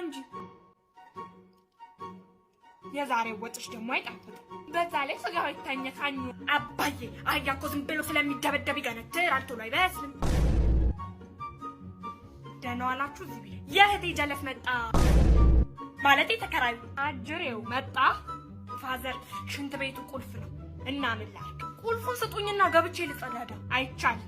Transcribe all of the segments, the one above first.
እንጂ የዛሬው ወጥሽ ደግሞ አይጣፍጥ። በዛ ላይ ስጋው ይታኘካኙ። አባዬ አያኮ ዝም ብሎ ስለሚደበደብ ይገነትራል፣ ቶሎ አይበስልም። ደህና ዋላችሁ። እዚህ ቤት የእህቴ ጀለስ መጣ ማለት ተከራዩ አጅሬው መጣ። ፋዘር ሽንት ቤቱ ቁልፍ ነው እና ምን ላድርግ? ቁልፉን ስጡኝና ገብቼ ልጸዳዳ። አይቻልም።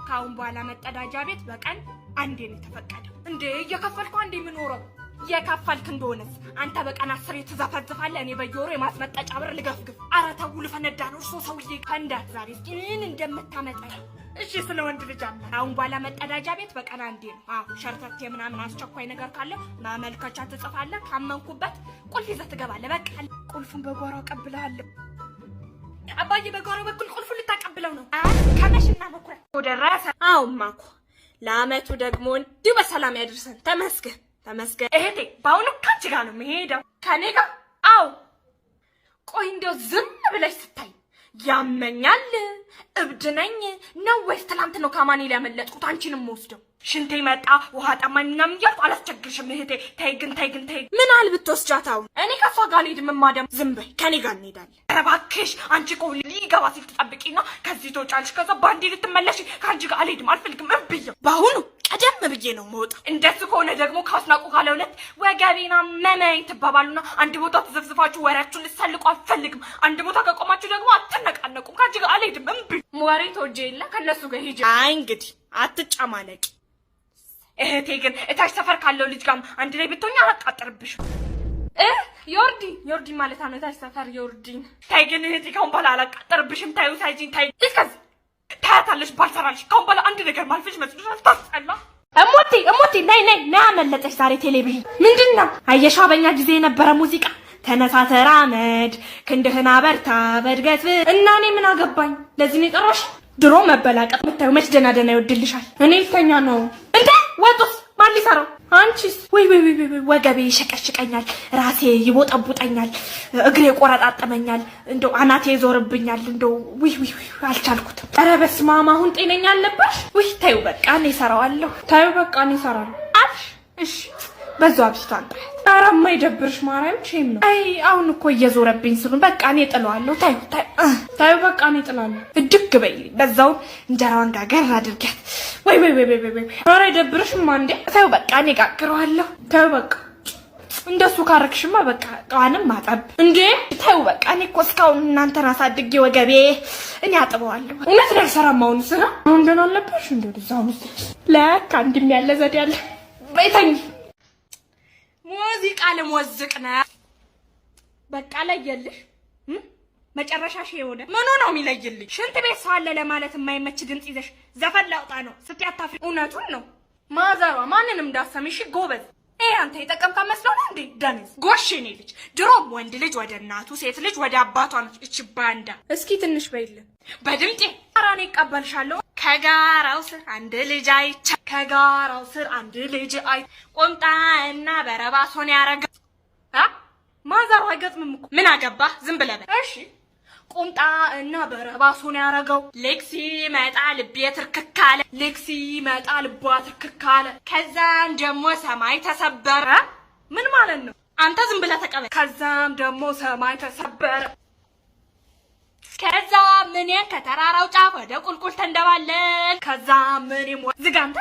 ካሁን በኋላ መጸዳጃ ቤት በቀን አንዴ ነው የተፈቀደው። እንዴ እየከፈልኩ አንዴ የምኖረው? የከፈልክ እንደሆነስ አንተ በቀን 10 ትዘፈዝፋለህ፣ እኔ በየወሩ የማስመጠጫ ብር ልገፍግፍ። ኧረ ተው ልፈነዳ ነው። እርሶ ሰውዬ ፈንዳት ዛሬ እስኪ ምን እንደምታመጣ። እሺ ስለ ወንድ ልጅ አለ። አሁን በኋላ መጸዳጃ ቤት በቀን አንዴ ነው። አዎ ሸርተቴ ምናምን አስቸኳይ ነገር ካለ ማመልከቻ ትጽፋለህ። ካመንኩበት ቁልፍ ይዘህ ትገባለህ። በቃ ቁልፉን በጓሮ አቀብልሃለሁ። አባዬ በጓሮ በኩል ቁልፉን ልታቀብለው ነው። ከመሽና መኩሪያ ወደራሰ። አዎ ማኩ ለአመቱ ደግሞ እንዲሁ በሰላም ያድርሰን። ተመስገን ተመስገን። እህቴ በአሁኑ ካንቺ ጋር ነው የምሄደው። ከኔ ጋር? አዎ። ቆይ እንደው ዝም ብለሽ ስታይ ያመኛል እብድ ነኝ ነው ወይስ ትናንት ነው ከማኔ ያመለጥኩት አንቺንም ወስደው? ሽንቴ መጣ ውሃ ጠማኝ ምናምን እያልኩ አላስቸግርሽም እህቴ። ተይ ግን ተይ። ምን አል ብትወስጃት? አሁን እኔ ከሷ ጋር አልሄድም። ማዳም ዝም በይ፣ ከኔ ጋር እንሄዳለን። ኧረ እባክሽ አንቺ እኮ ሊገባ ሲል ትጠብቂና ከዚህ ትወጫለሽ። ከዛ ባንዴ ልትመለሽ። ከአንቺ ጋር አልሄድም፣ አልፈልግም። እብዬው በአሁኑ ቀደም ብዬ ነው የምወጣው። እንደሱ ከሆነ ደግሞ ካስናቁ ካለ ሁለት ወገቤና መመኝ ትባባሉና አንድ ቦታ ተዘፍዝፋችሁ ወሬያችሁን ልትሰልቁ አልፈልግም። አንድ ቦታ ከቆማችሁ ደግሞ አትነቃነቁም። ከአንቺ ጋር አልሄድም። እምቢ። ወሬ ተወጄ የለ ከእነሱ ጋር ሂጂ። አይ እንግዲህ አትጨማለቂ እህቴ። ግን እታች ሰፈር ካለው ልጅ ጋር አንድ ላይ ብትሆኛ አላቃጥርብሽም። ዮርዲ ማለት ነው እታች ሰፈር ዮርዲ። ታይ ግን እህቴ ካሁን በኋላ አላቃጥርብሽም። ታዩ ሳይጂን ታይ እስከዚ ታያታለሽ። ባልሰራልሽ ካሁን በኋላ አንድ ነገር ማልፈሽ መስሎሻል። ታስጠላ። እሞቴ ነይ አመለጠሽ ዛሬ ቴሌቪዥን ምንድን ነው? አየሻ በእኛ ጊዜ የነበረ ሙዚቃ ተነሳ ተራመድ ክንድህን አበርታ በእድገት እና እኔ ምን አገባኝ? ለዚህ ነው የጠራሽ? ድሮ መበላቀጥ የምታዩ መች ደና ይወድልሻል። እኔ ልተኛ ነው እንዴ? ወጡስ ማን ሊሰራው? አንቺስ? ወይ ወገቤ ይሸቀሽቀኛል፣ ራሴ ይቦጠቡጠኛል፣ እግሬ ቆረጣጠመኛል፣ እንደው አናቴ ይዞርብኛል። እንደው ውይ አልቻልኩትም። ኧረ በስመ አብ! አሁን ጤነኛ አለባሽ? ውይ ታዩ በቃ እኔ እሰራዋለሁ። ታዩ በቃ እኔ እሰራለሁ አልሽ? እሺ በዛው አብስቷል። ኧረ የማይደብርሽ ማርያም ሼም ነው። አይ አሁን እኮ እየዞረብኝ ስሉን በቃ እኔ ጥለዋለሁ። ታዩ በቃ እኔ ጥላለሁ። እድግ በይ በዛው እንጀራዋን ጋገር አድርጊያት። ወይ ኧረ አይደብርሽማ እንዴ? ታዩ በቃ እኔ ጋግረዋለሁ። ታዩ በቃ እንደሱ ካረክሽማ በቃ ቃንም ማጠብ እንዴ? ታዩ በቃ እኔ እኮ እስካሁን እናንተን አሳድጌ ወገቤ እኔ አጥበዋለሁ። እውነት ነው አልሰራም። አሁን ስራ አሁን ደህና አለብሽ እንዴ? እዛው ለካ አንድም ያለ ዘዴ አለ። በይተኝ ሙዚቃ ልሞዝቅ ነው በቃ። ለየልሽ መጨረሻሽ የሆነ ምኑ ነው የሚለይልኝ? ሽንት ቤት ሰው አለ ለማለት የማይመች ድምጽ ይዘሽ ዘፈን ላውጣ ነው ስትያታፊ። እውነቱን ነው ማዘሯ ማንንም እንዳሰሚሽ ጎበዝ። አንተ የጠቀምካ መስሎ ነው እንዴ? ደንስ ጎሽ እኔ ልጅ ድሮም ወንድ ልጅ ወደ እናቱ ሴት ልጅ ወደ አባቷ ነው። እቺ ባንዳ እስኪ ትንሽ በይልኝ በድምጤ አራኔ ይቀበልሻለሁ። ከጋራው ስር አንድ ልጅ አይቻ ከጋራው ስር አንድ ልጅ አይ ቆምጣና በረባሶን ያረጋ ማዘሯ አይገጥምም እኮ ምን አገባ? ዝም ብለህ በል እሺ። ቁምጣ እና በረባሶን ያረጋው ሌክሲ መጣ ልቤ ትርክክ አለ። ሌክሲ መጣ ልቧ ትርክክ አለ። ከዛም ደግሞ ሰማይ ተሰበረ። ምን ማለት ነው? አንተ ዝም ብለህ ተቀበል። ከዛም ደግሞ ሰማይ ተሰበረ። ከዛ ምን ከተራራው ጫፍ ወደ ቁልቁል ተንደባለን። ከዛ ምን ዝጋ አንተ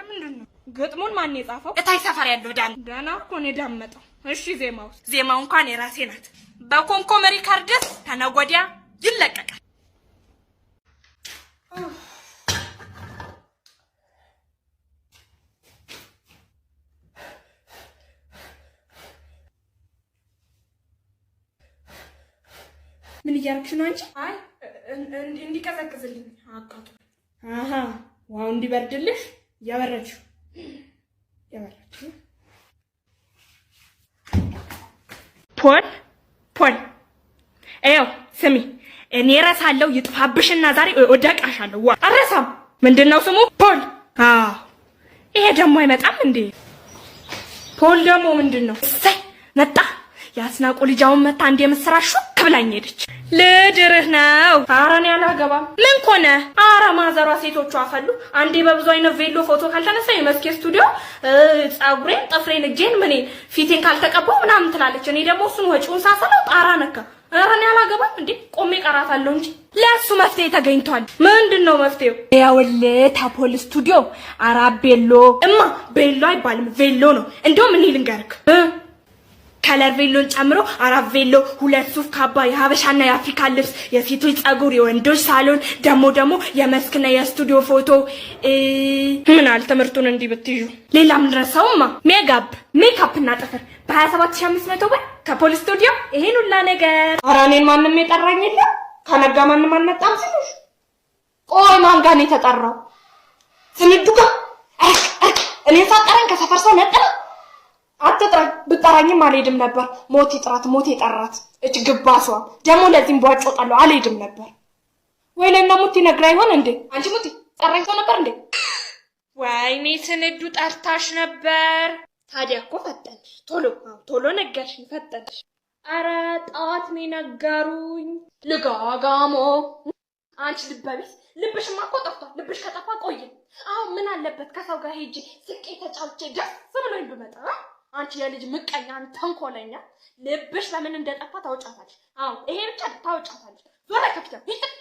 ምንድነው? ግጥሙን ማን የጻፈው? እታይ ሰፈር ያለው ዳና እኮ ነው የዳመጠው። እሺ ዜማው እንኳን የራሴ ናት። በኮምኮም ሪካርድስ ተነጎዲያ ይለቀቃል። ምን እያደረግሽ ነው አንቺ? አይ እንዲቀዘቅዝልኝ አቃቱ። ዋው እንዲበርድልሽ ያበረድሽው ፖል ኤው ስሚ፣ እኔ እረሳለሁ ይጥፋብሽና ዛሬ ወደቃሻለሁ። አረሳም ምንድነው ስሙ? ፖል። ይሄ ደግሞ አይመጣም እንዴ? ፖል ደግሞ ምንድነው? እሰይ መጣ። ያስናቁ ልጃውን መታ እንደ ምስራሹ ብላኝ ሄደች። ልድርህ ነው። ኧረ እኔ አላገባም። ምን ኮነ? ኧረ ማዘሯ ሴቶቹ አፈሉ። አንዴ በብዙ አይነት ቬሎ ፎቶ ካልተነሳ የመስኬ ስቱዲዮ ፀጉሬን፣ ጥፍሬን፣ እጄን፣ ምኔን ፊቴን ካልተቀባው ምናምን ትላለች። እኔ ደግሞ እሱን ወጪውን ሳሰለው ጣራ ነካ። ኧረ እኔ አላገባም እንዴ ቆሜ ቀራታለሁ እንጂ። ለእሱ መፍትሄ ተገኝቷል። ምንድን ነው መፍትሄው? ይኸውልህ ታፖል ስቱዲዮ አራት ቤሎ እማ ቤሎ አይባልም ቬሎ ነው። እንደውም እኔ ልንገርክ ከለር ቬሎን ጨምሮ አራት ቬሎ፣ ሁለት ሱፍ ካባ፣ የሀበሻና የአፍሪካ ልብስ፣ የሴቶች ፀጉር፣ የወንዶች ሳሎን፣ ደግሞ የመስክና የስቱዲዮ ፎቶ። ምን አለ ትምህርቱን እንዲህ ብትይዙ። ሌላ ምን ረሳውማ? ሜካፕ እና ጥፍር በ27500 ብር ከፖሊስ ስቱዲዮ። ይሄን ሁላ ነገር ኧረ እኔን ማንም የጠራኝ የለም። ከነጋ ማንም አልመጣም ሲሉሽ። ቆይ ማን ጋር ነው የተጠራው? ስንዱ ጋር እኔ ሳጠራኝ ከሰፈር ሰው ነጠላ። አትጥራኝ። ብጠራኝም አልሄድም ነበር። ሞት ይጠራት እጭ ግባሷ ደግሞ ለዚህም በዋጮጣለሁ አልሄድም ነበር። ወይ ለና ሙቲ ነግራ ይሆን እንዴ? አንቺ ሙቲ ጠራኝ ሰው ነበር እንዴ? ወይኔ ስንዱ ጠርታሽ ነበር። ታዲያ እኮ ፈጠንሽ። ቶሎ ነገርሽኝ፣ ፈጠንሽ። ኧረ ጠዋት ነው ነገሩኝ። ልጋጋሞ አንቺ ልበቢስ። ልብሽማ እኮ ጠፍቷል። ልብሽ ከጠፋ ቆየ። አሁን ምን አለበት ከሰው ጋር ሄጄ ስቄ ተጫውቼ ደስ ብሎኝ ብመጣ? አንቺ የልጅ ምቀኛ ተንኮለኛ፣ ልብሽ ለምን እንደጠፋ ታውጫታለሽ። አዎ ይሄ ብቻ ታውጫታለሽ። ዞራ ከፍተው ይጥቅ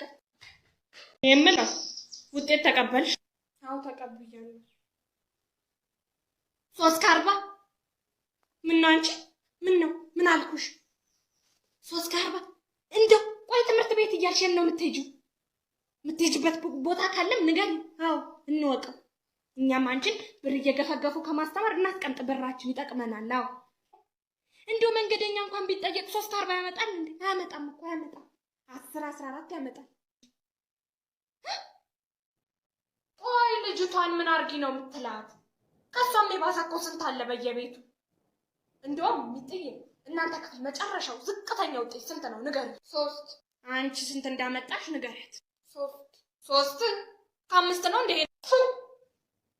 የምለው ውጤት ተቀበልሽ? አዎ ተቀብያለሁ። 340 ምን ነው አንቺ? ምን አልኩሽ? 340 እንደው ቆይ ትምህርት ቤት እያልሽን ነው የምትሄጂው? የምትሄጂበት ቦታ ካለም ንገሪኝ። አዎ እንወቀው። እኛም አንቺን ብር እየገፈገፉ ከማስተማር እናስቀምጥ፣ ብራችን ይጠቅመናል። አዎ እንደው መንገደኛ እንኳን ቢጠየቅ 340 ያመጣል እንዴ? አያመጣም እኮ አያመጣም። 14 ያመጣል። ቆይ ልጅቷን ምን አርጊ ነው የምትላት? ከሷም የባሰ እኮ ስንት አለ በየቤቱ። እንደውም ሚጥዬ እናንተ ክፍል መጨረሻው ዝቅተኛ ውጤት ስንት ነው ንገሪ። 3 አንቺ ስንት እንዳመጣሽ ንገሪያት። 3 ከ5 ነው እንዴ?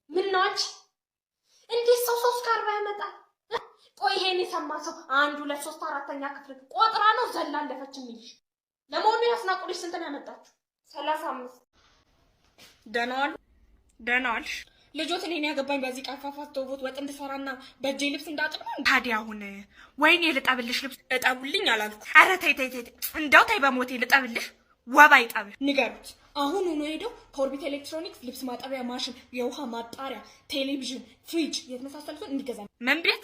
ምን ነው አንቺ እንዴት ሰው 340 ያመጣል? ቆይ ይሄን የሰማ ሰው 1 2 3 4ኛ ክፍል ቆጥራ ነው ዘላለፈች የሚልሽ። ለመሆኑ ያስናቁልሽ ስንት ነው ያመጣችሁ? 35 ደህና ዋልሽ። ልጆት እኔን ያገባኝ በዚህ ቀፋፋት ተውቦት ወጥ እንድሰራና በእጄ ልብስ እንዳጥብ ነው። ታዲያ አሁን ወይኔ ልጠብልሽ ልብስ እጠቡልኝ አላልኩ። ኧረ ተይ እንደው ተይ በሞቴ ልጠብልሽ። ወባ ይጠብ ንገሩት። አሁን ሆኖ ሄደው ከኦርቢት ኤሌክትሮኒክስ ልብስ ማጠቢያ ማሽን፣ የውሃ ማጣሪያ፣ ቴሌቪዥን፣ ፍሪጅ የተመሳሰሉትን እንዲገዛ። ምን ቤት?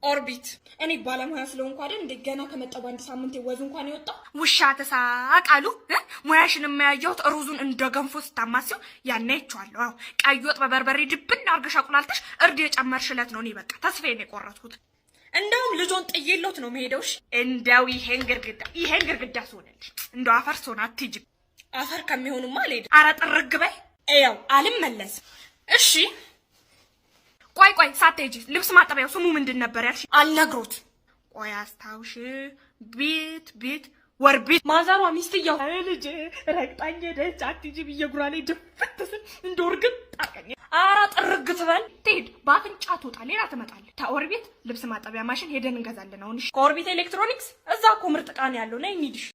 ኦርቢት። እኔ ባለሙያ ስለሆንኩ አይደል እንደ ገና ከመጣሁ በአንድ ሳምንት ወዙ እንኳን የወጣው። ውሻ ተሳቃሉ። ሙያሽን የሚያየሁት ሩዙን እንደ ገንፎ ስታማሲው ያኔ አይቼዋለሁ። አዎ ቀይ ወጥ በበርበሬ ድብን አድርገሽ አቁላልተሽ እርድ የጨመርሽለት ነው። እኔ በቃ ተስፋዬን የቆረጥኩት። እንደውም ልጆን ጥዬሎት ነው መሄደውሽ። እንደው ይሄን ግርግዳ ስሆንልሽ እንደው አፈር ስሆን አትሂጂም። አፈር ከሚሆኑማ አልሄድም። ኧረ ጥርግ በይ። ያው አልመለስም። እሺ ቆይ ሳትሄጂ ልብስ ማጠቢያው ስሙ ምንድን ነበር ያልሽ? አልነግሮት። ቆይ አስታውሽ። ቤት ወርቢት። ማዘሯ ሚስትየው ልጅ ረግጣኝ ሄደች አትሂጂ ብዬ ጉራ ላይ ድፍት ስል እንደወርግጥ ጣቀኝ። ኧረ ጥርግ ትበል ትሄድ። በአፍንጫ ትውጣ ሌላ ትመጣለች። ከኦርቢት ልብስ ማጠቢያ ማሽን ሄደን እንገዛለን። አሁን ከኦርቢት ኤሌክትሮኒክስ እዛ እኮ ምርጥ ዕቃ ነው ያለው። ነይ እንሂድሽ።